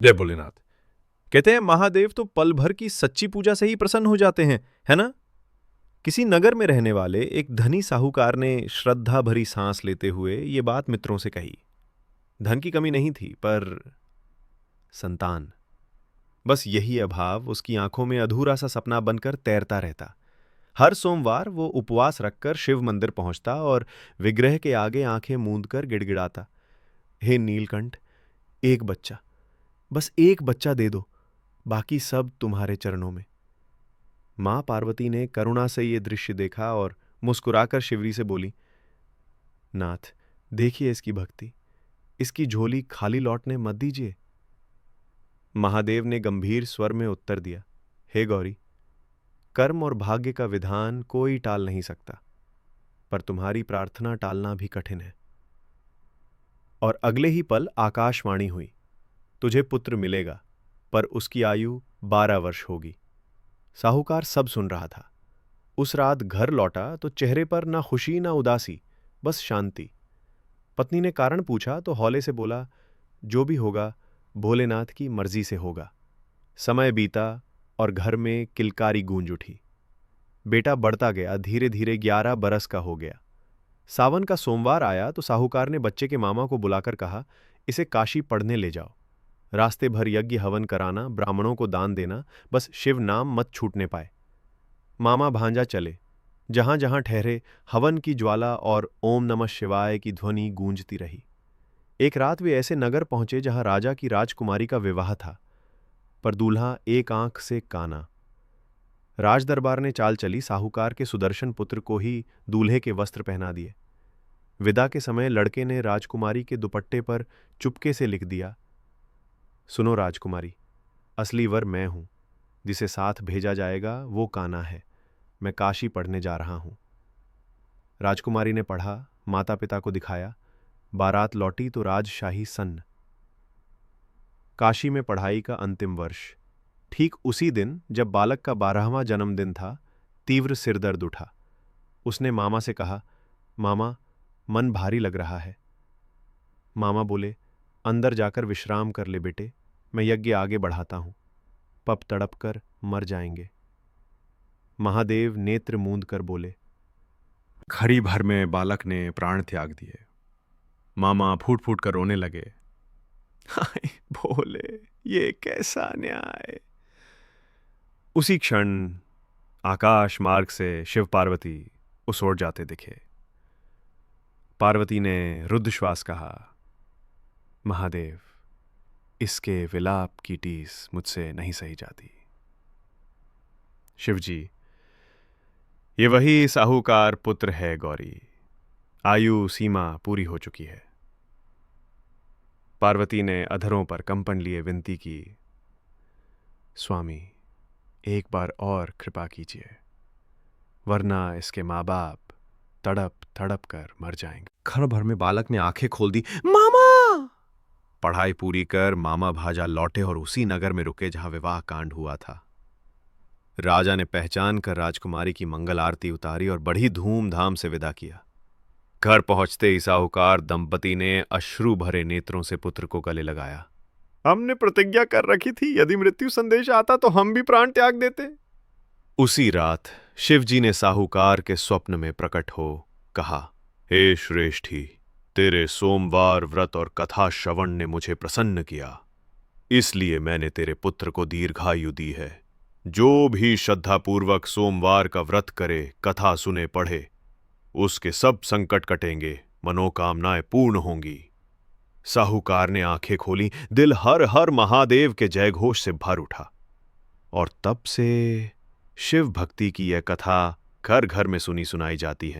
जय भोलेनाथ। कहते हैं महादेव तो पल भर की सच्ची पूजा से ही प्रसन्न हो जाते हैं, है ना? किसी नगर में रहने वाले एक धनी साहूकार ने श्रद्धा भरी सांस लेते हुए ये बात मित्रों से कही। धन की कमी नहीं थी, पर संतान, बस यही अभाव उसकी आंखों में अधूरा सा सपना बनकर तैरता रहता। हर सोमवार वो उपवास रखकर शिव मंदिर पहुंचता और विग्रह के आगे आंखें मूंद कर गिड़गिड़ाता, हे नीलकंठ, एक बच्चा, बस एक बच्चा दे दो, बाकी सब तुम्हारे चरणों में। मां पार्वती ने करुणा से ये दृश्य देखा और मुस्कुराकर शिवरी से बोली, नाथ, देखिए इसकी भक्ति, इसकी झोली खाली लौटने मत दीजिए। महादेव ने गंभीर स्वर में उत्तर दिया, हे गौरी, कर्म और भाग्य का विधान कोई टाल नहीं सकता, पर तुम्हारी प्रार्थना टालना भी कठिन है। और अगले ही पल आकाशवाणी हुई, तुझे पुत्र मिलेगा, पर उसकी आयु 12 वर्ष होगी। साहूकार सब सुन रहा था। उस रात घर लौटा तो चेहरे पर ना खुशी ना उदासी, बस शांति। पत्नी ने कारण पूछा तो हौले से बोला, जो भी होगा भोलेनाथ की मर्जी से होगा। समय बीता और घर में किलकारी गूंज उठी। बेटा बढ़ता गया, धीरे धीरे 11 बरस का हो गया। सावन का सोमवार आया तो साहूकार ने बच्चे के मामा को बुलाकर कहा, इसे काशी पढ़ने ले जाओ। रास्ते भर यज्ञ हवन कराना, ब्राह्मणों को दान देना, बस शिव नाम मत छूटने पाए। मामा भांजा चले। जहां जहां ठहरे हवन की ज्वाला और ओम नमः शिवाय की ध्वनि गूंजती रही। एक रात वे ऐसे नगर पहुंचे जहां राजा की राजकुमारी का विवाह था, पर दूल्हा एक आंख से काना। राज दरबार ने चाल चली, साहूकार के सुदर्शन पुत्र को ही दूल्हे के वस्त्र पहना दिए। विदा के समय लड़के ने राजकुमारी के दुपट्टे पर चुपके से लिख दिया, सुनो राजकुमारी, असली वर मैं हूं, जिसे साथ भेजा जाएगा वो काना है। मैं काशी पढ़ने जा रहा हूं। राजकुमारी ने पढ़ा, माता पिता को दिखाया। बारात लौटी तो राजशाही सन्न। काशी में पढ़ाई का अंतिम वर्ष। ठीक उसी दिन जब बालक का 12वां जन्मदिन था, तीव्र सिरदर्द उठा। उसने मामा से कहा, मामा, मन भारी लग रहा है। मामा बोले, अंदर जाकर विश्राम कर ले बेटे, मैं यज्ञ आगे बढ़ाता हूं, पप तड़प कर मर जाएंगे। महादेव नेत्र मूंद कर बोले, घड़ी भर में बालक ने प्राण त्याग दिए। मामा फूट फूट कर रोने लगे। हाय भोले, ये कैसा न्याय। उसी क्षण आकाश मार्ग से शिव पार्वती उस ओर जाते दिखे। पार्वती ने रुद्ध श्वास कहा, महादेव, इसके विलाप की टीस मुझसे नहीं सही जाती। शिवजी, ये वही साहूकार पुत्र है गौरी, आयु सीमा पूरी हो चुकी है। पार्वती ने अधरों पर कंपन लिए विनती की, स्वामी, एक बार और कृपा कीजिए, वरना इसके माँ बाप तड़प तड़प कर मर जाएंगे। क्षण भर में बालक ने आंखें खोल दी। मामा! पढ़ाई पूरी कर मामा भाजा लौटे और उसी नगर में रुके जहां विवाह कांड हुआ था। राजा ने पहचान कर राजकुमारी की मंगल आरती उतारी और बड़ी धूमधाम से विदा किया। घर पहुंचते ही साहूकार दंपति ने अश्रु भरे नेत्रों से पुत्र को गले लगाया। हमने प्रतिज्ञा कर रखी थी, यदि मृत्यु संदेश आता तो हम भी प्राण त्याग देते। उसी रात शिवजी ने साहूकार के स्वप्न में प्रकट हो कहा, हे श्रेष्ठी, तेरे सोमवार व्रत और कथा श्रवण ने मुझे प्रसन्न किया, इसलिए मैंने तेरे पुत्र को दीर्घायु दी है। जो भी श्रद्धापूर्वक सोमवार का व्रत करे, कथा सुने पढ़े, उसके सब संकट कटेंगे, मनोकामनाएं पूर्ण होंगी। साहूकार ने आंखें खोली, दिल हर हर महादेव के जयघोष से भर उठा। और तब से शिव भक्ति की यह कथा घर घर में सुनी सुनाई जाती है।